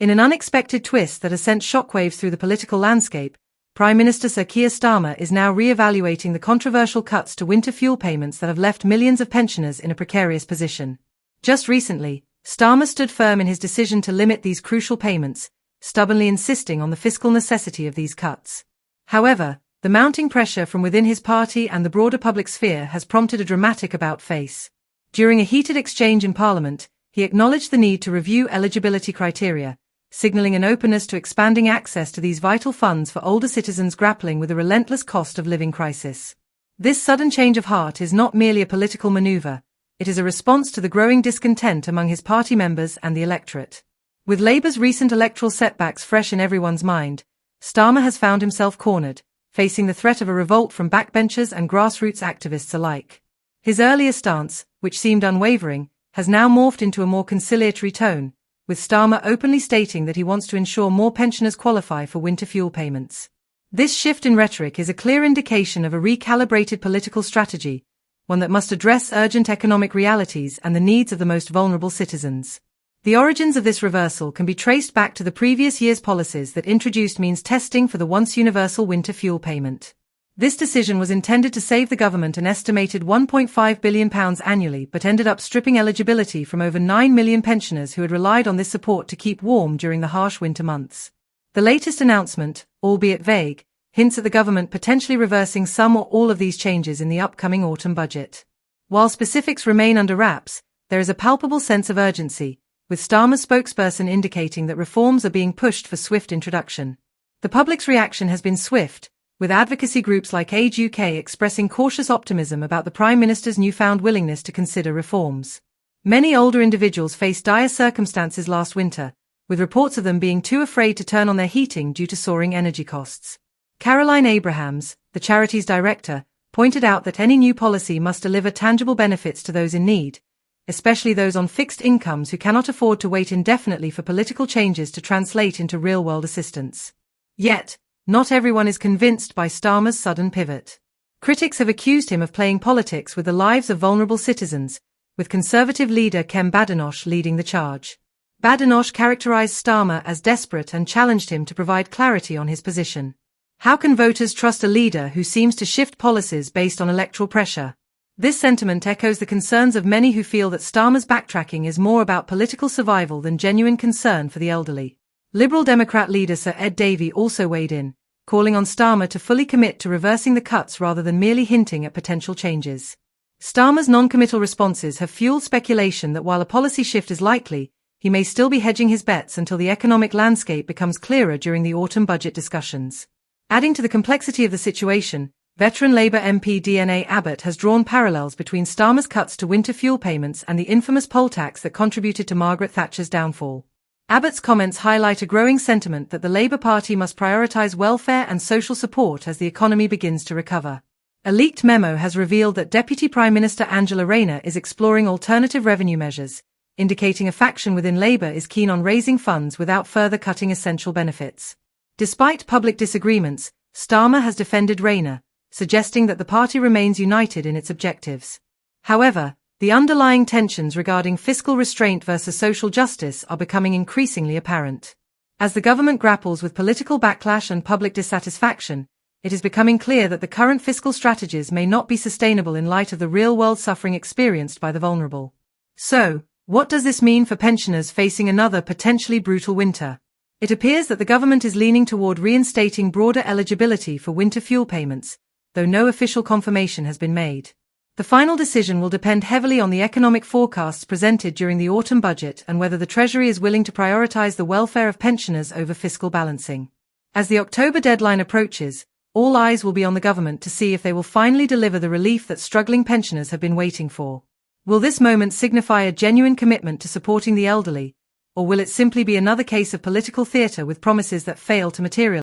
In an unexpected twist that has sent shockwaves through the political landscape, Prime Minister Sir Keir Starmer is now re-evaluating the controversial cuts to winter fuel payments that have left millions of pensioners in a precarious position. Just recently, Starmer stood firm in his decision to limit these crucial payments, stubbornly insisting on the fiscal necessity of these cuts. However, the mounting pressure from within his party and the broader public sphere has prompted a dramatic about-face. During a heated exchange in Parliament, he acknowledged the need to review eligibility criteria, signalling an openness to expanding access to these vital funds for older citizens grappling with the relentless cost of living crisis. This sudden change of heart is not merely a political maneuver, it is a response to the growing discontent among his party members and the electorate. With Labour's recent electoral setbacks fresh in everyone's mind, Starmer has found himself cornered, facing the threat of a revolt from backbenchers and grassroots activists alike. His earlier stance, which seemed unwavering, has now morphed into a more conciliatory tone, with Starmer openly stating that he wants to ensure more pensioners qualify for winter fuel payments. This shift in rhetoric is a clear indication of a recalibrated political strategy, one that must address urgent economic realities and the needs of the most vulnerable citizens. The origins of this reversal can be traced back to the previous year's policies that introduced means testing for the once universal winter fuel payment. This decision was intended to save the government an estimated £1.5 billion annually but ended up stripping eligibility from over 9 million pensioners who had relied on this support to keep warm during the harsh winter months. The latest announcement, albeit vague, hints at the government potentially reversing some or all of these changes in the upcoming autumn budget. While specifics remain under wraps, there is a palpable sense of urgency, with Starmer's spokesperson indicating that reforms are being pushed for swift introduction. The public's reaction has been swift, with advocacy groups like Age UK expressing cautious optimism about the Prime Minister's newfound willingness to consider reforms. Many older individuals faced dire circumstances last winter, with reports of them being too afraid to turn on their heating due to soaring energy costs. Caroline Abrahams, the charity's director, pointed out that any new policy must deliver tangible benefits to those in need, especially those on fixed incomes who cannot afford to wait indefinitely for political changes to translate into real-world assistance. Yet, not everyone is convinced by Starmer's sudden pivot. Critics have accused him of playing politics with the lives of vulnerable citizens, with Conservative leader Ken Badenoch leading the charge. Badenoch characterized Starmer as desperate and challenged him to provide clarity on his position. How can voters trust a leader who seems to shift policies based on electoral pressure? This sentiment echoes the concerns of many who feel that Starmer's backtracking is more about political survival than genuine concern for the elderly. Liberal Democrat leader Sir Ed Davey also weighed in, calling on Starmer to fully commit to reversing the cuts rather than merely hinting at potential changes. Starmer's non-committal responses have fueled speculation that while a policy shift is likely, he may still be hedging his bets until the economic landscape becomes clearer during the autumn budget discussions. Adding to the complexity of the situation, veteran Labour MP DNA Abbott has drawn parallels between Starmer's cuts to winter fuel payments and the infamous poll tax that contributed to Margaret Thatcher's downfall. Abbott's comments highlight a growing sentiment that the Labour Party must prioritise welfare and social support as the economy begins to recover. A leaked memo has revealed that Deputy Prime Minister Angela Rayner is exploring alternative revenue measures, indicating a faction within Labour is keen on raising funds without further cutting essential benefits. Despite public disagreements, Starmer has defended Rayner, suggesting that the party remains united in its objectives. However, the underlying tensions regarding fiscal restraint versus social justice are becoming increasingly apparent. As the government grapples with political backlash and public dissatisfaction, it is becoming clear that the current fiscal strategies may not be sustainable in light of the real-world suffering experienced by the vulnerable. So, what does this mean for pensioners facing another potentially brutal winter? It appears that the government is leaning toward reinstating broader eligibility for winter fuel payments, though no official confirmation has been made. The final decision will depend heavily on the economic forecasts presented during the autumn budget and whether the Treasury is willing to prioritise the welfare of pensioners over fiscal balancing. As the October deadline approaches, all eyes will be on the government to see if they will finally deliver the relief that struggling pensioners have been waiting for. Will this moment signify a genuine commitment to supporting the elderly, or will it simply be another case of political theatre with promises that fail to materialize?